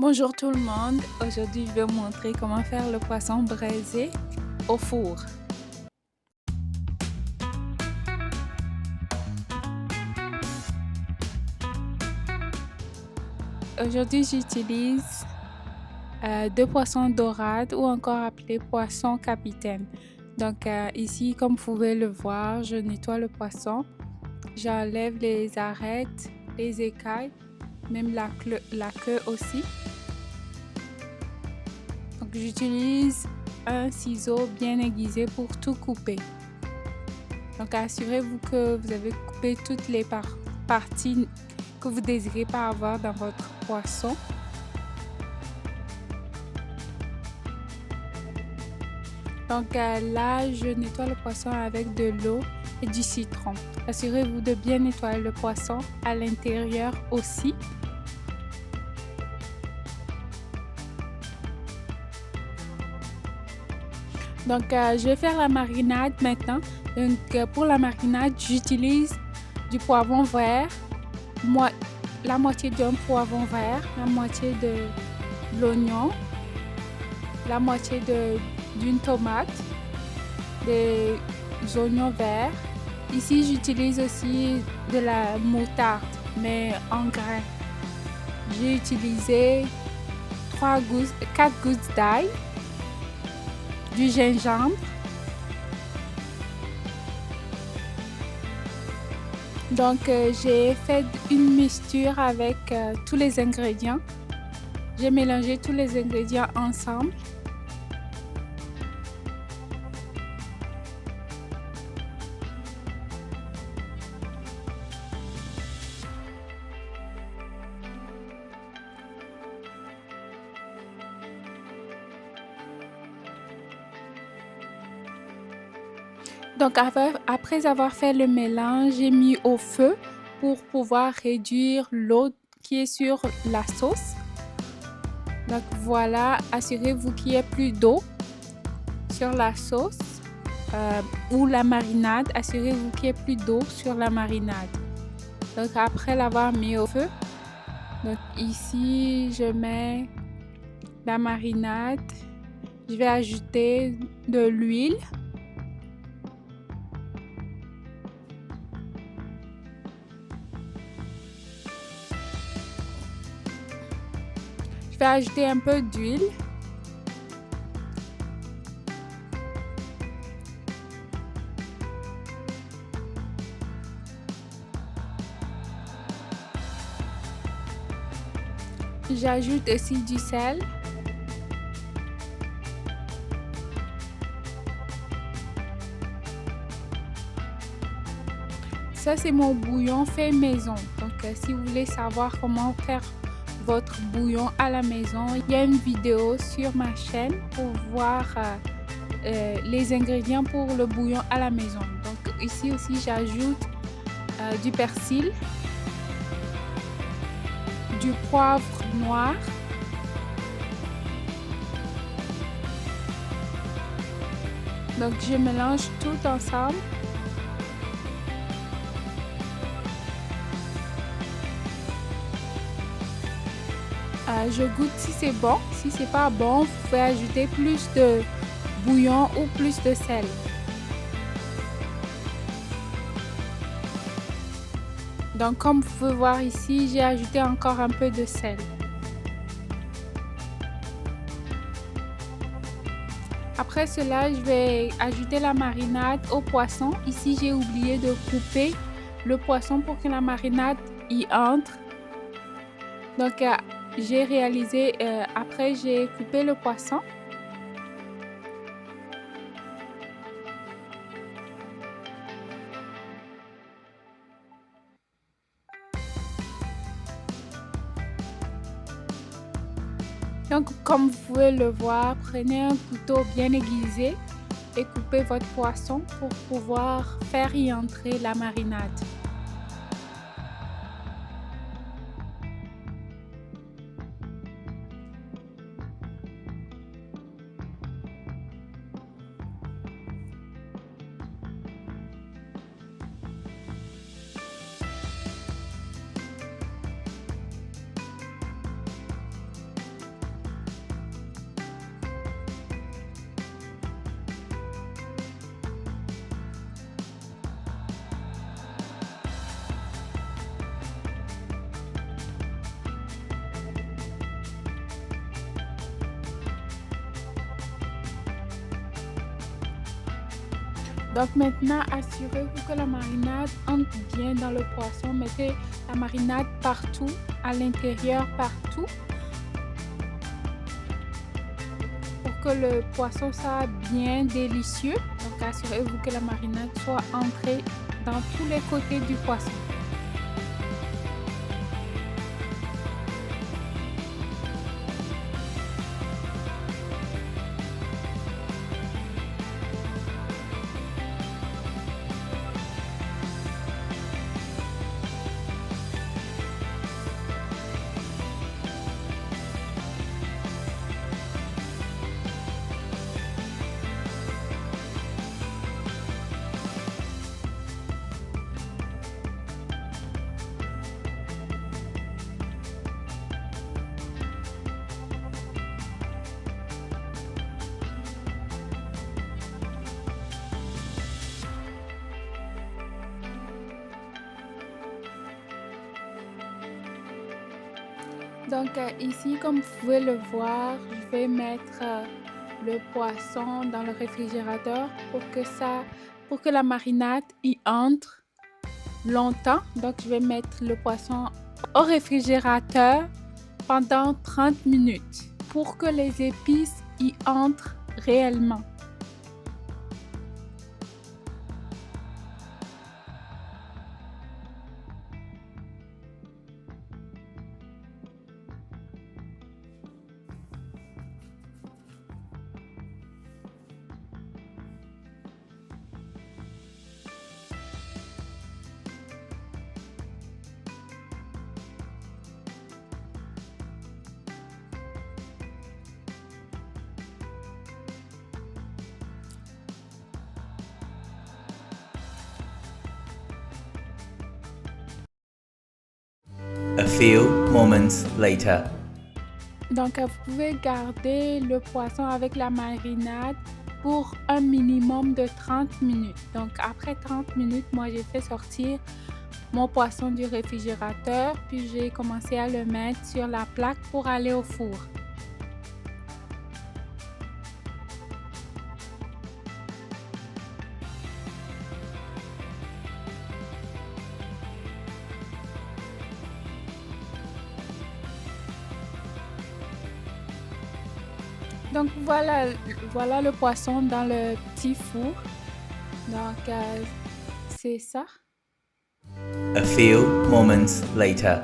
Bonjour tout le monde, aujourd'hui je vais vous montrer comment faire le poisson braisé au four. Aujourd'hui j'utilise deux poissons dorades ou encore appelés poissons capitaine. Donc ici comme vous pouvez le voir, je nettoie le poisson, j'enlève les arêtes, les écailles, même la queue aussi. Donc j'utilise un ciseau bien aiguisé pour tout couper. Donc assurez-vous que vous avez coupé toutes les parties que vous désirez pas avoir dans votre poisson. Donc là, je nettoie le poisson avec de l'eau et du citron. Assurez-vous de bien nettoyer le poisson à l'intérieur aussi. Donc je vais faire la marinade maintenant. Donc pour la marinade, j'utilise du poivron vert, la moitié d'un poivron vert, la moitié de l'oignon, la moitié d'une tomate, des oignons verts. Ici, j'utilise aussi de la moutarde, mais en grains. J'ai utilisé 4 gousses d'ail, du gingembre. Donc, j'ai fait une mixture avec tous les ingrédients. J'ai mélangé tous les ingrédients ensemble. Donc, après avoir fait le mélange, j'ai mis au feu pour pouvoir réduire l'eau qui est sur la sauce. Donc voilà, assurez-vous qu'il n'y ait plus d'eau sur la sauce ou la marinade. Assurez-vous qu'il n'y ait plus d'eau sur la marinade. Donc après l'avoir mis au feu, donc ici je mets la marinade. Je vais ajouter de l'huile. Je vais ajouter un peu d'huile. J'ajoute aussi du sel. Ça, c'est mon bouillon fait maison. Donc, si vous voulez savoir comment faire votre bouillon à la maison, il y a une vidéo sur ma chaîne pour voir les ingrédients pour le bouillon à la maison. Donc, ici aussi, j'ajoute du persil, du poivre noir, donc je mélange tout ensemble. Je goûte si c'est bon. Si c'est pas bon, vous pouvez ajouter plus de bouillon ou plus de sel. Donc comme vous pouvez voir ici, j'ai ajouté encore un peu de sel. Après cela, je vais ajouter la marinade au poisson. Ici, j'ai oublié de couper le poisson pour que la marinade y entre. Donc j'ai réalisé, après j'ai coupé le poisson. Donc comme vous pouvez le voir, prenez un couteau bien aiguisé et coupez votre poisson pour pouvoir faire y entrer la marinade. Donc maintenant, assurez-vous que la marinade entre bien dans le poisson. Mettez la marinade partout, à l'intérieur, partout, pour que le poisson soit bien délicieux. Donc assurez-vous que la marinade soit entrée dans tous les côtés du poisson. Donc ici, comme vous pouvez le voir, je vais mettre le poisson dans le réfrigérateur pour que la marinade y entre longtemps. Donc je vais mettre le poisson au réfrigérateur pendant 30 minutes pour que les épices y entrent réellement. A few moments later. Donc vous pouvez garder le poisson avec la marinade pour un minimum de 30 minutes. Donc après 30 minutes, moi j'ai fait sortir mon poisson du réfrigérateur, puis j'ai commencé à le mettre sur la plaque pour aller au four. Donc voilà le poisson dans le petit four. Donc c'est ça. A few moments later.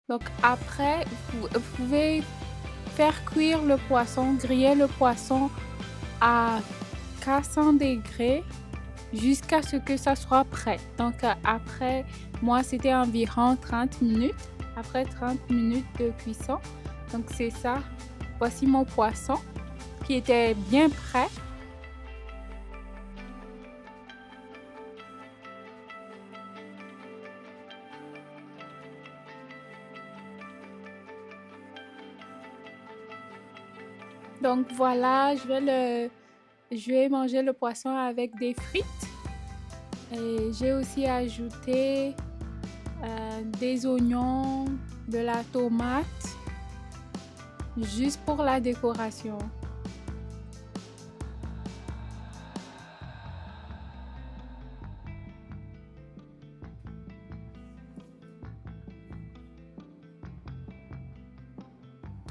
Donc après, vous pouvez faire cuire le poisson, griller le poisson à 400 degrés jusqu'à ce que ça soit prêt. Donc après, moi c'était environ 30 minutes. Après 30 minutes de cuisson. Donc c'est ça. Voici mon poisson qui était bien prêt. Donc voilà, je vais manger le poisson avec des frites. Et j'ai aussi ajouté des oignons, de la tomate, juste pour la décoration.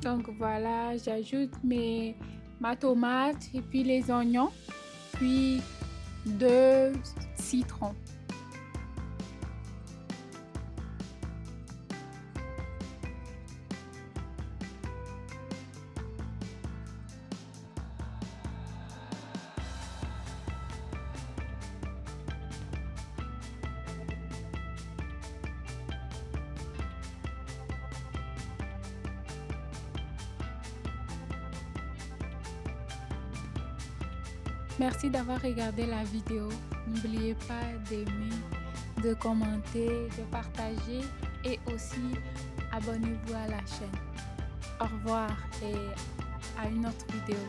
Donc voilà, j'ajoute ma tomate et puis les oignons, puis 2 citrons. Merci d'avoir regardé la vidéo. N'oubliez pas d'aimer, de commenter, de partager et aussi abonnez-vous à la chaîne. Au revoir et à une autre vidéo.